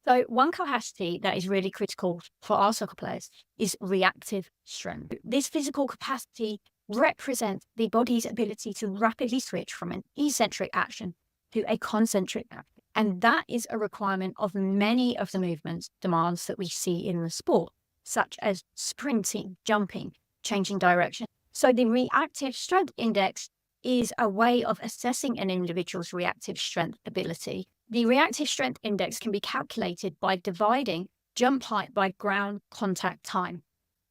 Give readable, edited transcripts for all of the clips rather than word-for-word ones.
So one capacity that is really critical for our soccer players is reactive strength. This physical capacity represents the body's ability to rapidly switch from an eccentric action to a concentric action. And that is a requirement of many of the movements demands that we see in the sport, such as sprinting, jumping, changing direction. So the reactive strength index is a way of assessing an individual's reactive strength ability. The reactive strength index can be calculated by dividing jump height by ground contact time.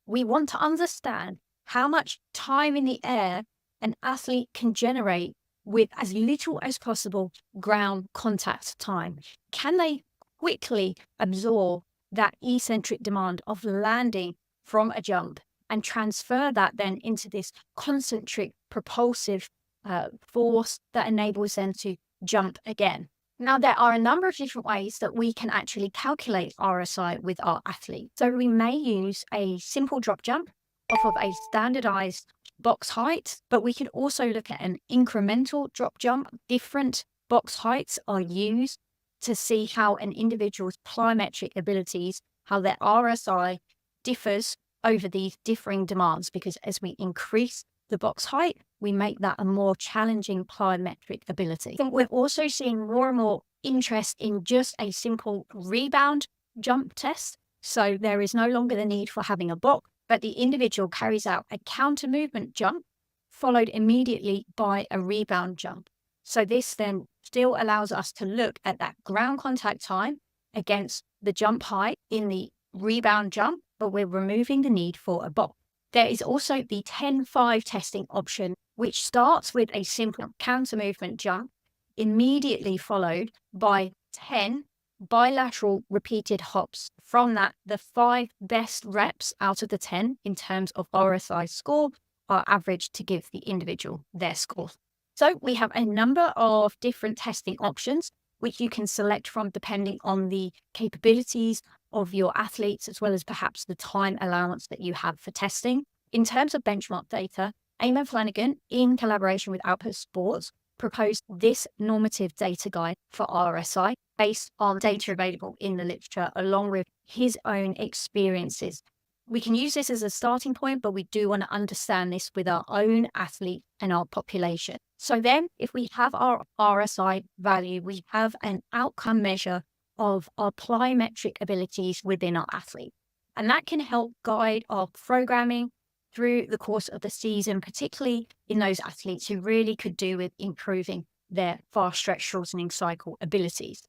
We want to understand how much time in the air an athlete can generate with as little as possible ground contact time. Can they quickly absorb that eccentric demand of landing from a jump and transfer that then into this concentric propulsive force that enables them to jump again? Now, there are a number of different ways that we can actually calculate RSI with our athletes. So we may use a simple drop jump off of a standardized box height, but we can also look at an incremental drop jump. Different box heights are used to see how an individual's plyometric abilities, how their RSI differs over these differing demands, because as we increase the box height, we make that a more challenging plyometric ability. I think we're also seeing more and more interest in just a simple rebound jump test. So there is no longer the need for having a box, but the individual carries out a counter movement jump followed immediately by a rebound jump. So this then still allows us to look at that ground contact time against the jump height in the rebound jump, but we're removing the need for a box. There is also the 10-5 testing option, which starts with a simple counter movement jump, immediately followed by 10 bilateral repeated hops. From that, the 5 best reps out of the 10 in terms of RSI score are averaged to give the individual their score. So we have a number of different testing options, which you can select from depending on the capabilities of your athletes, as well as perhaps the time allowance that you have for testing. In terms of benchmark data, Eamon Flanagan, in collaboration with Output Sports, proposed this normative data guide for RSI based on data available in the literature, along with his own experiences. We can use this as a starting point, but we do want to understand this with our own athlete and our population. So then, if we have our RSI value, we have an outcome measure of our plyometric abilities within our athlete. And that can help guide our programming through the course of the season, particularly in those athletes who really could do with improving their fast stretch shortening cycle abilities.